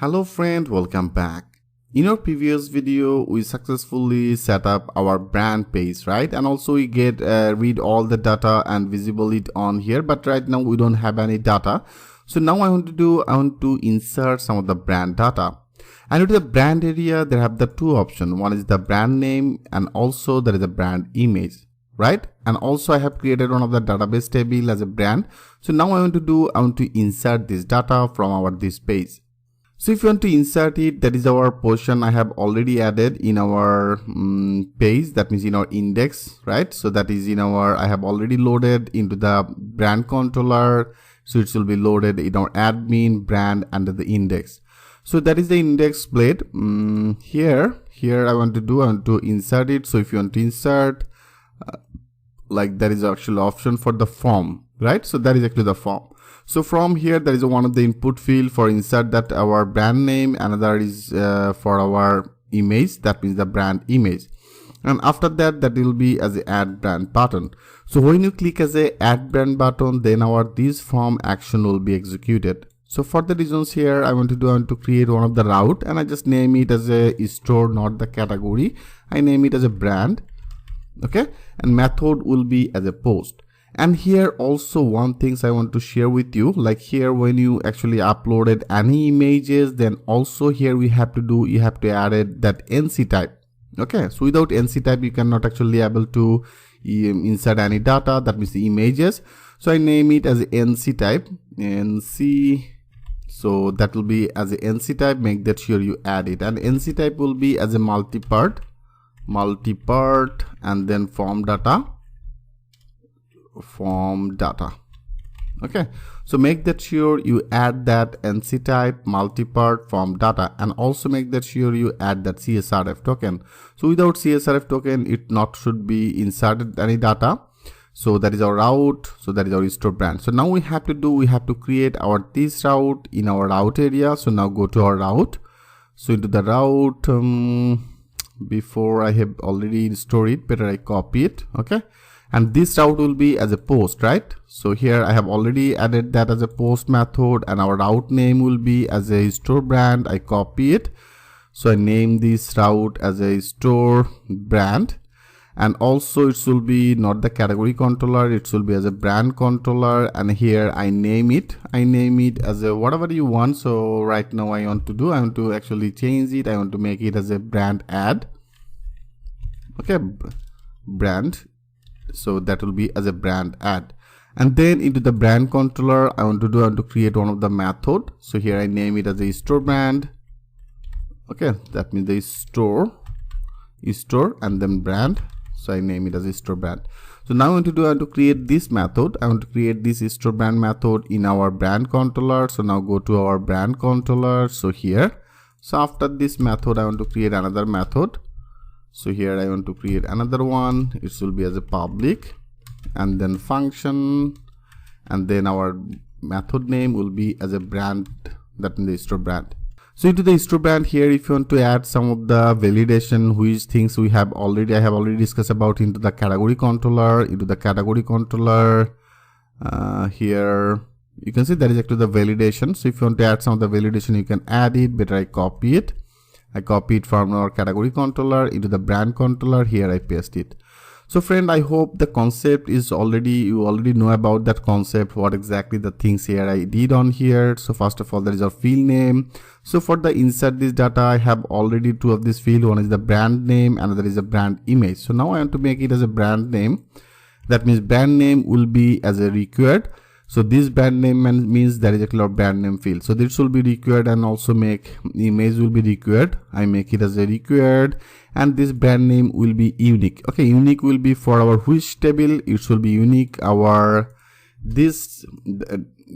Hello friend, welcome back. In our previous video, we successfully set up our brand page, right? And also we get read all the data and visible it on here. But right now we don't have any data. So now I want to insert some of the brand data. And into the brand area, there have the two options. One is the brand name and also there is a brand image, right? And also I have created one of the database table as a brand. So now I want to insert this data from this page. So if you want to insert it, that is our portion I have already added in our page, that means in our index, right? So that is I have already loaded into the brand controller. So it will be loaded in our admin brand under the index. So that is the index blade. Here I want to insert it. So if you want to insert, like there is actually option for the form, right? So that is actually the form. So from here, there is one of the input field for insert that our brand name, another is for our image, that means the brand image. And after that will be as a add brand button. So when you click as a add brand button, then this form action will be executed. So for the reasons here, I want to create one of the route, and I just name it as a store, not the category. I name it as a brand. Okay, and method will be as a post. And here also one things I want to share with you, like here when you actually uploaded any images, then also here you have to add that NC type. Okay, so without NC type you cannot actually able to insert any data, that means the images. So I name it as a NC type, NC. So that will be as a NC type, make that sure you add it. And NC type will be as a multi-part and then form data. Okay, so make that sure you add that NC type, multi-part, form data, and also make that sure you add that CSRF token. So without CSRF token, it not should be inserted any data. So that is our route. So that is our store brand. So now we have to create this route in our route area. So now go to our route. So into the route, before I have already stored it, better I copy it. Okay. And this route will be as a post, right? So here I have already added that as a post method, and our route name will be as a store brand. I copy it. So I name this route as a store brand. And also it will be not the category controller, it will be as a brand controller. And here I name it as a whatever you want. So right now I want to actually change it. I want to make it as a brand add. Okay, brand. So that will be as a brand add. And then into the brand controller, I want to create one of the method. So here I name it as a store brand. Okay, that means the store and then brand. So I name it as a store brand. So now I want to create this method. I want to create this store brand method in our brand controller. So now go to our brand controller. So here, so after this method, I want to create another method. So here I want to create another one. It will be as a public and then function, and then our method name will be as a brand, that means the store brand. So into the store brand here, if you want to add some of the validation, which things I have already discussed about into the category controller, here you can see that is actually the validation. So if you want to add some of the validation, you can add it. Better I copy it. I copy it from our category controller into the brand controller. Here I paste it. So friend, I hope the concept is you already know about that concept, what exactly the things here I did on here. So first of all, there is our field name. So for the insert this data, I have already two of this field. One is the brand name, another is a brand image. So now I want to make it as a brand name. That means brand name will be as a required. So this brand name means that is actually our brand name field. So this will be required, and also make image will be required. I make it as a required, and this brand name will be unique. Okay, unique will be for our which table. It will be unique this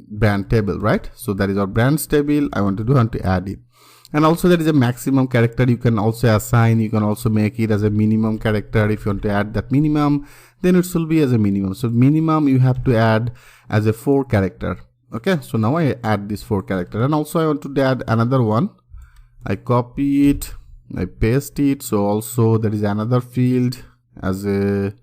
brand table, right? So that is our brands table. I want to add it. And also there is a maximum character you can also assign. You can also make it as a minimum character. If you want to add that minimum, then it will be as a minimum. So minimum you have to add as a 4 character. Okay, so now I add this 4 character, and also I want to add another one. I copy it, I paste it. So also there is another field as a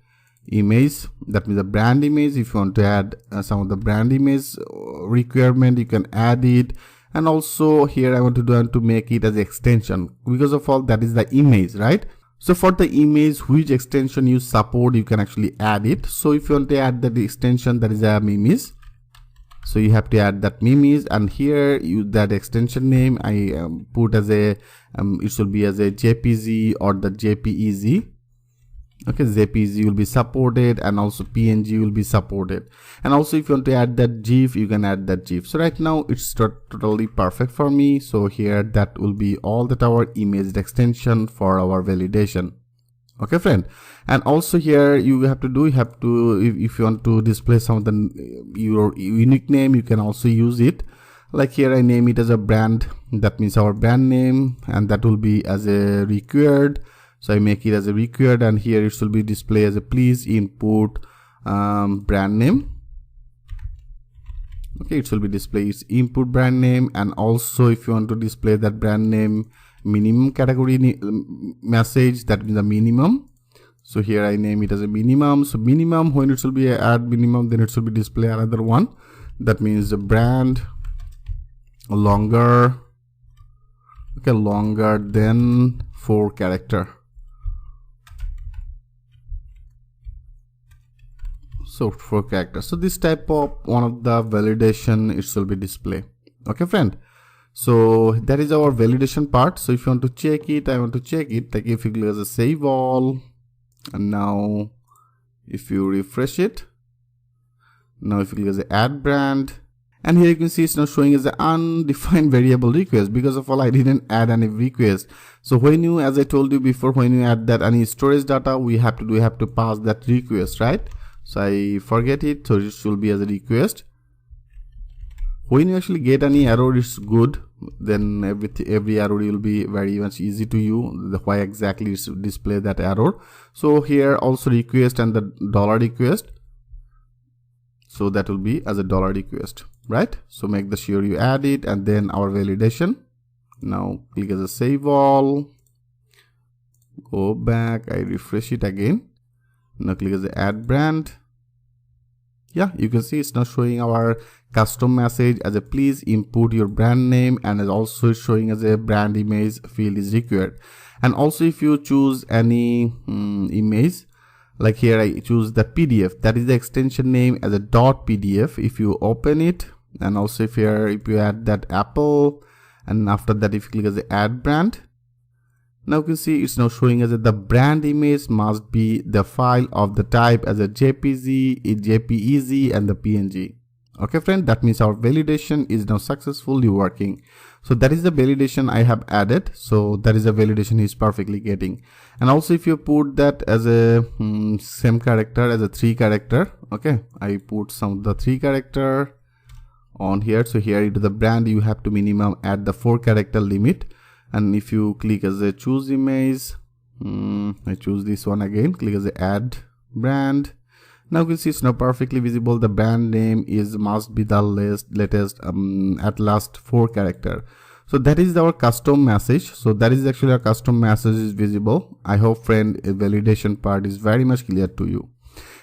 image, that means a brand image. If you want to add some of the brand image requirement, you can add it. And also here I want to make it as extension, because of all that is the image, right? So for the image, which extension you support, you can actually add it. So if you want to add that extension, that is a memes, so you have to add that memes, and here you that extension name I put as a it should be as a JPG or the JPEG. Okay, JPG will be supported, and also PNG will be supported. And also if you want to add that GIF, you can add that GIF. So right now it's totally perfect for me. So here that will be all that our image extension for our validation. Okay friend, and also here you have to if you want to display some of your unique name, you can also use it. Like here I name it as a brand, that means our brand name, and that will be as a required. So I make it as a required, and here it should be displayed as a please input brand name. Okay, it should be displayed its input brand name. And also if you want to display that brand name minimum category message, that means the minimum. So here I name it as a minimum. So minimum, when it should be add minimum, then it should be display another one, that means the brand longer, okay, longer than 4 character. So 4 characters. So this type of one of the validation, it will be display. Okay friend, so that is our validation part. So if you want to check it, I want to check it, like if you click as a save all, and now if you refresh it, now if you click as a add brand, and here you can see it's now showing as an undefined variable request, because of all I didn't add any request. So when you, as I told you before, when you add that any storage data, we have to pass that request, right? So I forget it, so it should be as a request. When you actually get any error, it's good, then every error will be very much easy to you, why exactly it's display that error. So here also request and the dollar request, so that will be as a dollar request, right? So make the sure you add it, and then our validation. Now click as a save all, go back, I refresh it again. Now click as the add brand. Yeah, you can see it's now showing our custom message as a please input your brand name, and is also showing as a brand image field is required. And also if you choose any image, like here I choose the PDF, that is the extension name as a .pdf. If you open it, and also if you add that Apple, and after that if you click as the add brand, now you can see it's now showing as the brand image must be the file of the type as a JPG, JPEG, and the PNG. Okay friend, that means our validation is now successfully working. So that is the validation I have added. So that is the validation he's perfectly getting. And also if you put that as a same character as a 3 character, okay, I put some of the 3 character on here. So here into the brand you have to minimum add the 4 character limit. And if you click as a choose image, I choose this one again, click as a add brand. Now you can see it's now perfectly visible. The brand name must be the latest at last 4 character. So that is our custom message. So that is actually our custom message is visible. I hope friend, a validation part is very much clear to you.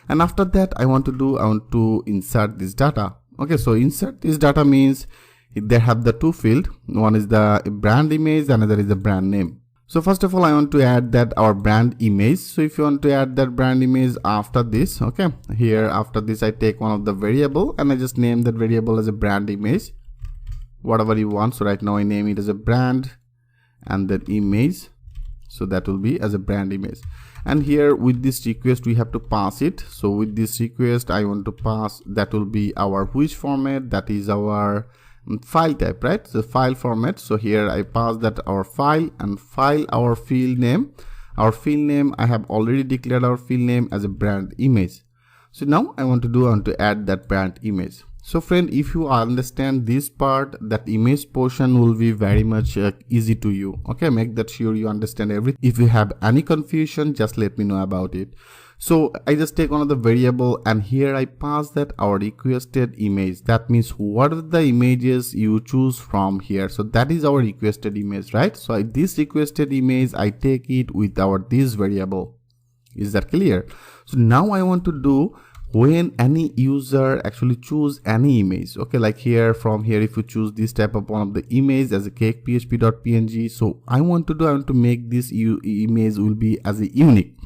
And after that I want to insert this data. Okay, so insert this data means they have the 2 fields. One is the brand image, another is the brand name. So first of all I want to add that our brand image. So if you want to add that brand image after this, okay, here after this I take one of the variable and I just name that variable as a brand image, whatever you want. So right now I name it as a brand and that image, so that will be as a brand image. And here with this request we have to pass it. So with this request I want to pass, that will be our which format, that is our file type, right? The file format. So here I pass that our file, and file our field name. Our field name, I have already declared our field name as a brand image. So now I want to add that brand image. So friend, if you understand this part, that image portion will be very much easy to you. Okay, make that sure you understand everything. If you have any confusion, just let me know about it. So I just take one of the variable, and here I pass that our requested image. That means what are the images you choose from here. So that is our requested image, right? So this requested image, I take it with our this variable. Is that clear? So now I want to do, when any user actually choose any image, okay, like here, from here, if you choose this type of one of the image as a cake php.png, so I want to make this image will be as a unique.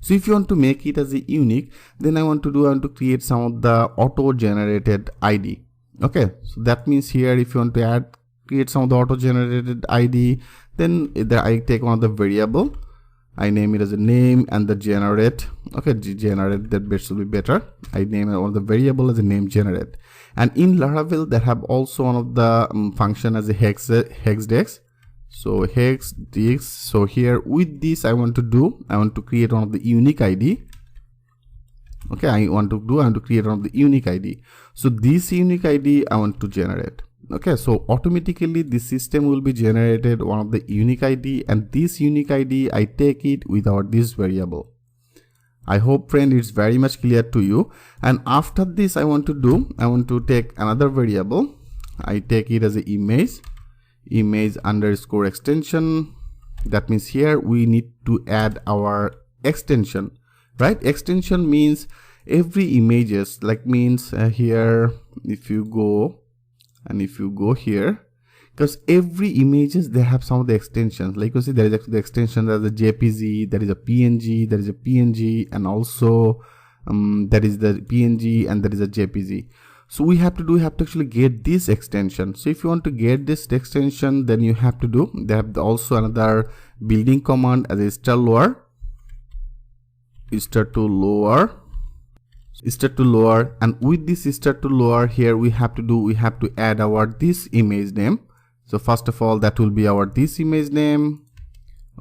So if you want to make it as a unique, then I want to create some of the auto generated id. Okay, so that means here, if you want to create some of the auto generated id, then I take one of the variable, I name it as a name, and the generate. Okay, generate, that bit should be better. I name one of the variable as a name generate. And in Laravel, they have also one of the function as a hexdex. So hexdex. So here with this, I want to create one of the unique ID. Okay, I want to create one of the unique ID. So this unique ID I want to generate. Okay, so automatically the system will be generated one of the unique ID, and this unique ID I take it without this variable. I hope, friend, it's very much clear to you. And after this, I want to take another variable. I take it as an image underscore extension. That means here we need to add our extension, right? Extension means every images, like means here, if you go here, because every images, they have some of the extensions. Like you see, there is actually the extension, there's a jpg, there is a png, and also there is the png, and there is a jpg. So we have to actually get this extension. So if you want to get this extension, then you have to they have also another building command as a star to lower, and with this star to lower, here we have to add our this image name. So first of all, that will be our this image name.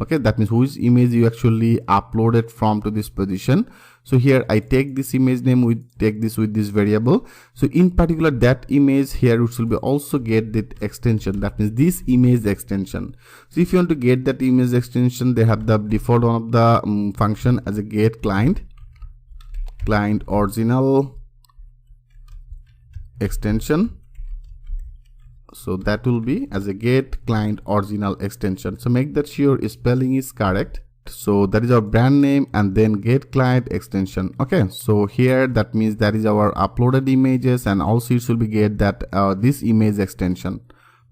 Okay, that means which image you actually uploaded from to this position. So here I take this image name, we take this with this variable. So in particular, that image here, which will be also get that extension, that means this image extension. So if you want to get that image extension, they have the default one of the function as a get client original extension. So that will be as a get client original extension. So make that sure spelling is correct. So that is our brand name, and then get client extension. Okay, so here that means that is our uploaded images, and also it should be get that this image extension.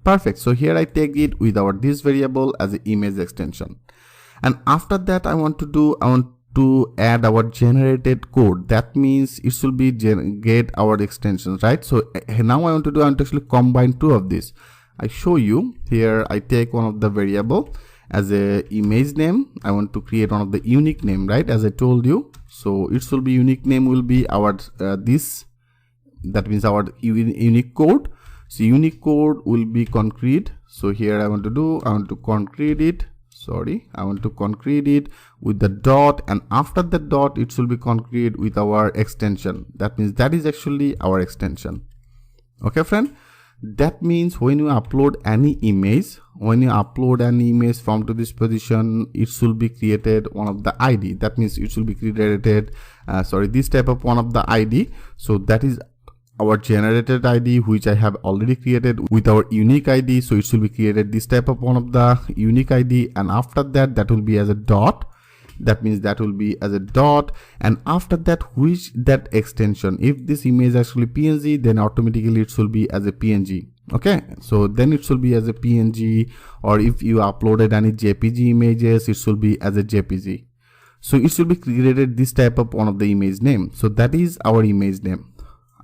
Perfect. So here I take it with our this variable as an image extension, and after that I want to add our generated code. That means it should be get our extensions, right? So now I want to actually combine two of this. I show you here. I take one of the variable as a image name. I want to create one of the unique name, right? As I told you. So it will be unique name will be our this. That means our unique code. So unique code will be concrete. So here I want to concrete it. I want to concrete it with the dot, and after the dot it should be concrete with our extension. That means that is actually our extension. Okay, friend, that means when you upload any image, from to this position, it should be created one of the ID. That means it should be created this type of one of the ID. So that is our generated ID, which I have already created with our unique ID. So it should be created this type of one of the unique ID, and after that will be as a dot. That means that will be as a dot, and after that that extension, if this image actually PNG, then automatically it should be as a PNG. Okay, so then it should be as a PNG, or if you uploaded any JPG images, it should be as a JPG. So it should be created this type of one of the image name. So that is our image name.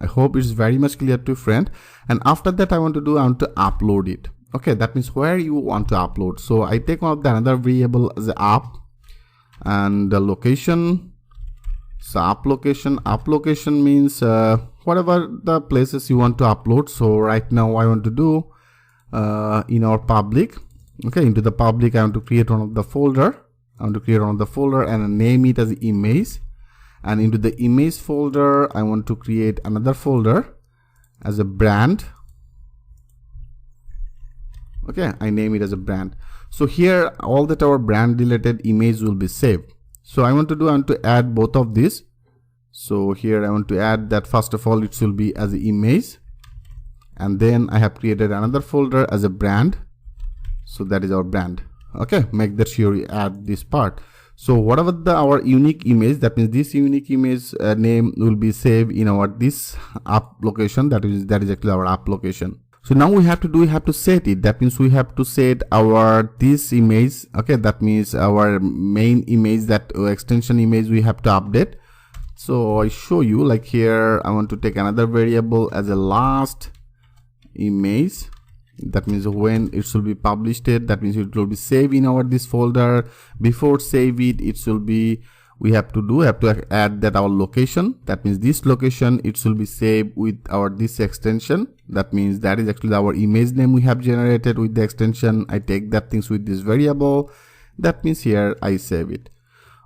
I hope it's very much clear to you, friend. And after that I want to upload it. Okay, that means where you want to upload. So I take one of the another variable as a app, and the location. So app location means whatever the places you want to upload. So right now I want to do in our public. Okay, into the public I want to create one of the folder. And name it as image. And into the image folder I want to create another folder as a brand. Okay, I name it as a brand. So here all that our brand related image will be saved. So I want to add both of these. So here I want to add that first of all it should be as an image, and then I have created another folder as a brand. So that is our brand. Okay, make that sure you add this part. So whatever our unique image, that means this unique image name will be saved in our this app location. That is actually our app location. So now we have to set it. That means we have to set our this image. Okay, that means our main image, that extension image we have to update. So I show you, like here I want to take another variable as a last image. That means when it should be published, that means it will be saved in our this folder. Before save it should be, we have to add that our location. That means this location, it should be saved with our this extension. That means that is actually our image name we have generated with the extension. I take that things with this variable. That means here I save it.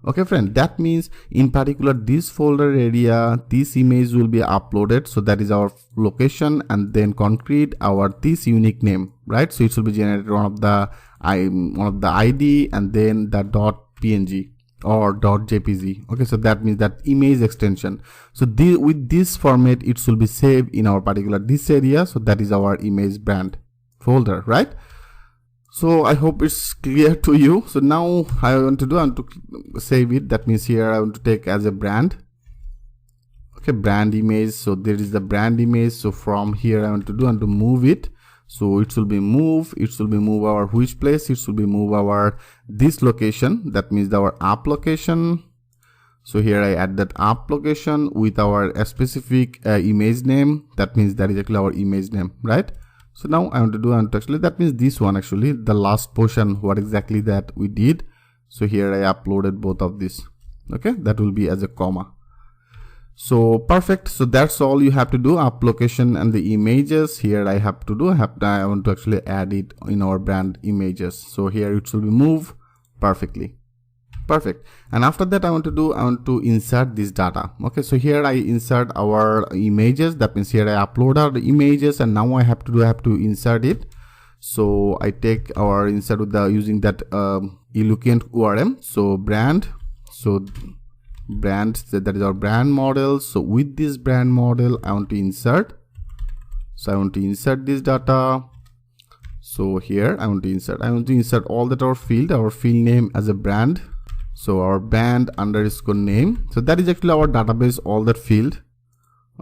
Okay friend, that means in particular this folder area, this image will be uploaded. So that is our location, and then concrete our this unique name, right? So it should be generated one of the ID and then the .png or .jpg. Okay, so that means that image extension. So with this format it should be saved in our particular this area. So that is our image brand folder, right? So I hope it's clear to you. So now I want to save it. That means here I want to take as a brand. Okay, brand image. So there is the brand image. So from here I want to move it. So it should be move. It should be move our which place. It should be move our this location. That means our app location. So here I add that app location with our specific image name. That means that is actually our image name, right? So now I want to actually, that means this one actually, the last portion, what exactly that we did. So here I uploaded both of this. Okay, that will be as a comma. So perfect. So that's all you have to do. App location and the images here I have to do. I want to actually add it in our brand images. So here it should be move perfectly. Perfect. And after that I want to insert this data. Okay, so here I insert our images. That means here I upload our images, and now I have to insert it. So I take our insert with using that Eloquent ORM. So brand, so brand, that is our brand model. So with this brand model I want to insert. So I want to insert this data. So here I want to insert all that our field name as a brand. So our brand underscore name. So that is actually our database, all that field.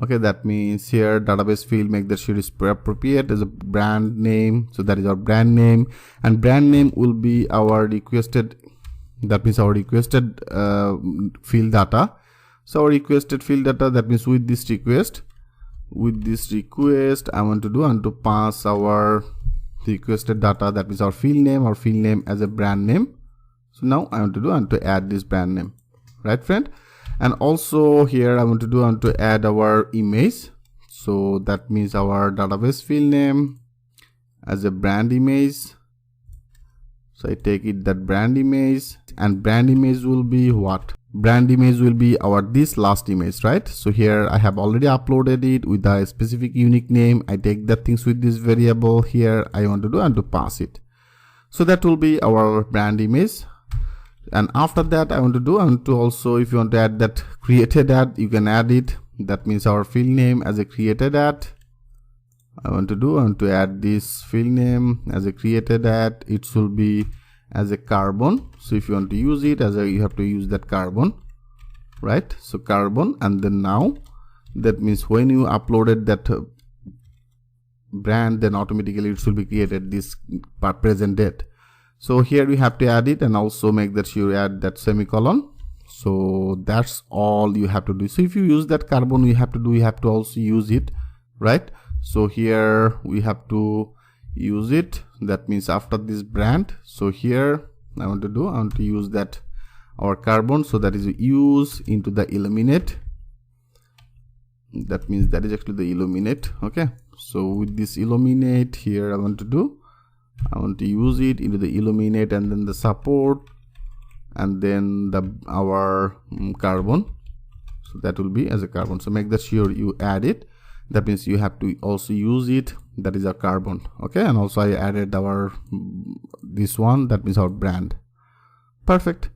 Okay, that means here database field, make that sure is appropriate as a brand name. So that is our brand name, and brand name will be our requested, that means our requested field data. So our requested field data, that means with this request I want to pass our requested data, that means our field name as a brand name. So now I want to add this brand name, right friend? And also here I want to add our image. So that means our database field name as a brand image. So I take it that brand image, and brand image will be what? Brand image will be our this last image, right? So here I have already uploaded it with a specific unique name. I take that things with this variable here. I want to pass it. So that will be our brand image. And after that I want to also, if you want to add that created ad, you can add it. That means our field name as a created ad. I want to add this field name as a created ad. It should be as a carbon. So if you want to use it as a, you have to use that carbon, right? So carbon, and then now that means when you uploaded that brand, then automatically it should be created this present date. So here we have to add it, and also make that sure you add that semicolon. So that's all you have to do. So if you use that carbon, you have to also use it, right? So here we have to use it. That means after this brand, so here I want to use that our carbon. So that is use into the illuminate. That means that is actually the illuminate. Okay, so with this illuminate here I want to use it into the illuminate, and then the support, and then our carbon. So that will be as a carbon. So make that sure you add it. That means you have to also use it. That is a carbon. Okay, and also I added our this one, that means our brand. Perfect.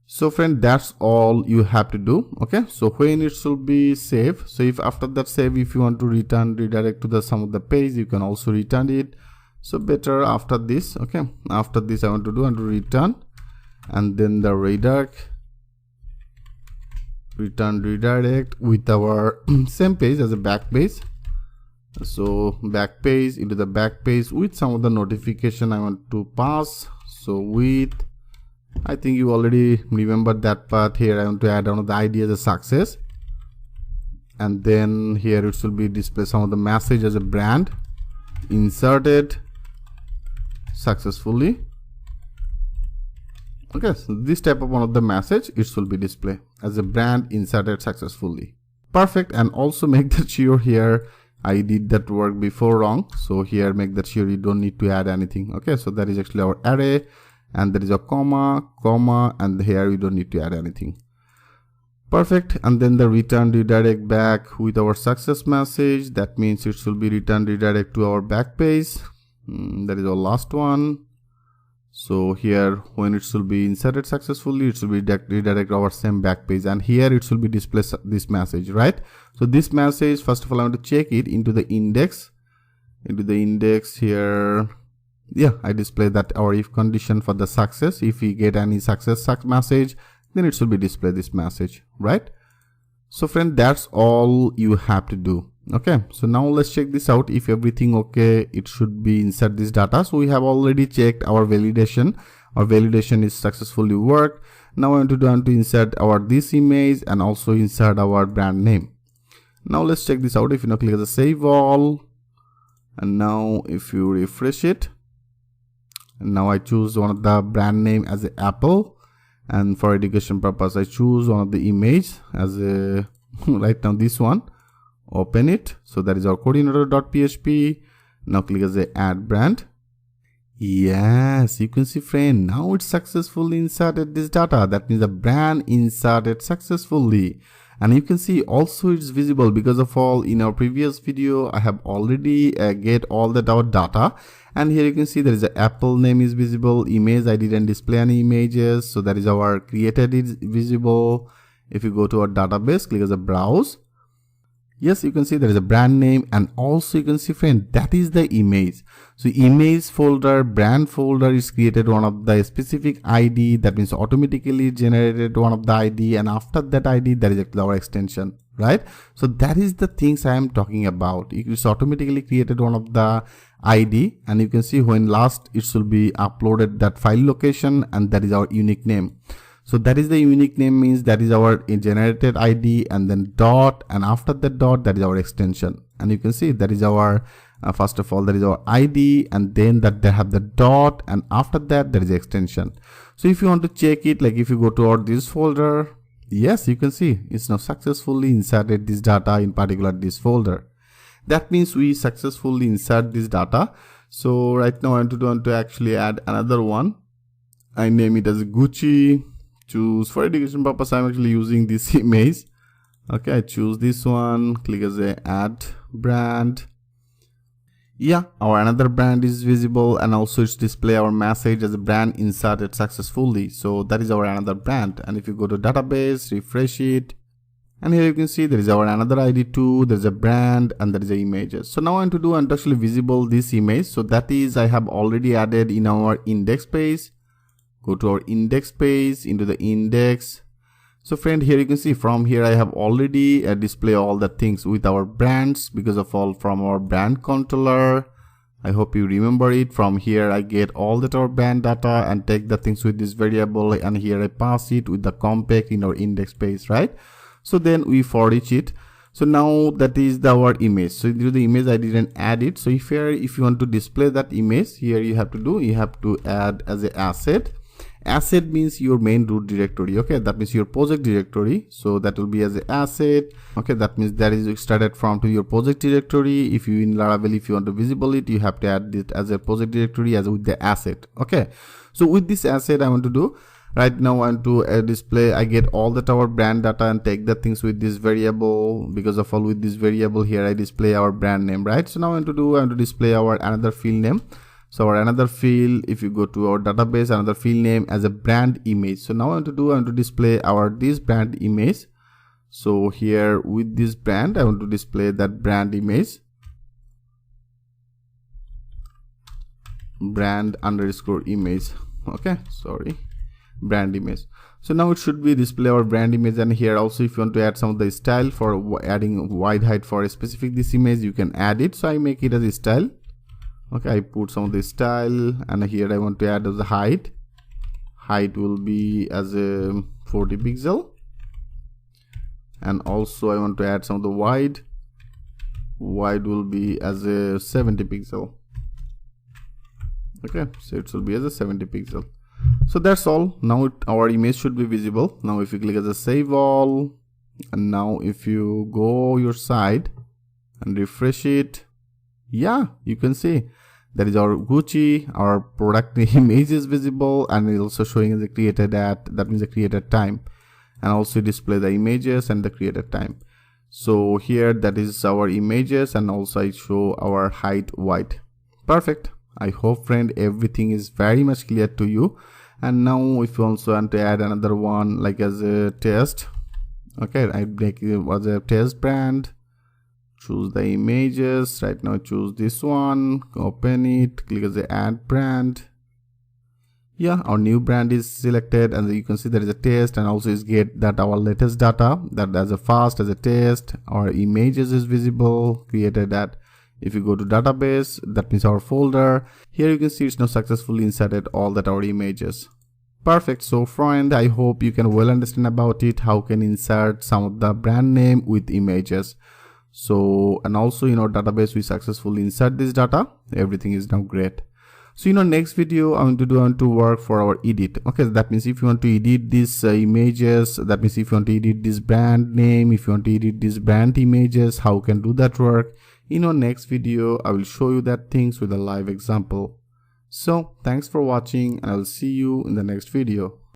So friend, that's all you have to do. Okay, so when it should be saved, so if after that save, if you want to redirect to the some of the page, you can also return it. So better after this. Okay, after this I want to return, and then the return redirect with our same page as a back page. So back page into the back page with some of the notification I want to pass. So with, I think you already remember that part. Here I want to add on the ID as a success, and then here it will be display some of the message as a brand inserted successfully. Okay, so this type of one of the message it will be display as a brand inserted successfully. Perfect. And also make that sure here I did that work before wrong, so here make that sure you don't need to add anything. Okay, so that is actually our array, and there is a comma, and here we don't need to add anything. Perfect. And then the return redirect back with our success message. That means it will be return redirect to our back page. That is our last one. So here when it will be inserted successfully, it will be redirect our same back page, and here it will be display this message, right? So this message, first of all I want to check it into the index. Here, yeah, I display that our if condition for the success. If we get any success message, then it will be display this message, right? So friend, that's all you have to do. Okay, so now let's check this out. If everything okay, it should be insert this data. So we have already checked our validation. Our validation is successfully worked. Now I want to insert our this image and also insert our brand name. Now let's check this out. If you now click the save all, and now if you refresh it, and now I choose one of the brand name as a Apple, and for education purpose I choose one of the image as a right now this one. Open it. So that is our coordinator.php. Now click as a add brand. Yes, you can see friend, now it's successfully inserted this data. That means the brand inserted successfully, and you can see also it's visible because of all in our previous video I have already get all that our data, and here you can see there is a Apple name is visible. Image I didn't display any images, so that is our created is visible. If you go to our database, click as a browse. Yes, you can see there is a brand name, and also you can see friend, that is the image. So image folder, brand folder is created one of the specific ID. That means automatically generated one of the ID, and after that ID there is our extension, right? So that is the things I am talking about. It is automatically created one of the ID, and you can see when last it will be uploaded that file location, and that is our unique name. So that is the unique name, means that is our generated ID, and then dot, and after that dot that is our extension. And you can see that is our first of all that is our ID, and then that they have the dot, and after that there is extension. So if you want to check it, like if you go to our this folder, yes, you can see it's now successfully inserted this data in particular this folder. That means we successfully insert this data. So right now I want to actually add another one. I name it as Gucci. Choose for education purpose I'm actually using this image. Okay, I choose this one, click as a add brand. Yeah, our another brand is visible, and also it's display our message as a brand inserted successfully. So that is our another brand. And if you go to database, refresh it, and here you can see there is our another ID too. There's a brand, and there is a images. So now I want to do and actually visible this image. So that is I have already added in our index page. Go to our index page, into the index. So friend, here you can see from here I have already display all the things with our brands because of all from our brand controller. I hope you remember it. From here I get all that our brand data and take the things with this variable, and here I pass it with the compact in our index page, right? So then we for each it. So now that is our image. So into the image I didn't add it. So if you want to display that image, here you have to add as an asset. Asset means your main root directory. Okay, that means your project directory. So that will be as an asset. Okay, that means that is started from to your project directory. If you in Laravel, if you want to visible it, you have to add it as a project directory as with the asset. Okay, so with this asset I want to do right now, I want to display, I get all that our brand data and take the things with this variable. Because of all with this variable here I display our brand name, right? So now I want to display our another field name. So our another field, if you go to our database, another field name as a brand image. So now I want to display our this brand image. So here with this brand I want to display that brand image, brand underscore image. Okay, sorry, brand image. So now it should be display our brand image, and here also if you want to add some of the style for adding wide height for a specific this image, you can add it. So I make it as a style. Okay, I put some of the style, and here I want to add as the height. Height will be as a 40 pixel, and also I want to add some of the wide. Wide will be as a 70 pixel. Okay, so it will be as a 70 pixel. So that's all. Now our image should be visible. Now if you click as a save all, and now if you go your side and refresh it, yeah, you can see that is our Gucci, our product image is visible, and it's also showing as a created at, that means the created time, and also display the images and the created time. So here that is our images, and also I show our height wide. Perfect. I hope friend everything is very much clear to you. And now if you also want to add another one like as a test, okay, I make it as a test brand, choose the images. Right now choose this one, open it, click as a add brand. Yeah, our new brand is selected, and you can see there is a test, and also is get that our latest data that as a fast as a test, our images is visible, created that. If you go to database, that means our folder, here you can see it's now successfully inserted all that our images. Perfect. So friend, I hope you can well understand about it, how can insert some of the brand name with images. So, and also in our database we successfully insert this data, everything is now great. So next video I want to work for our edit. Okay, that means if you want to edit these images, that means if you want to edit this brand name, if you want to edit these brand images, how can do that work? In our next video I will show you that things with a live example. So thanks for watching, and I will see you in the next video.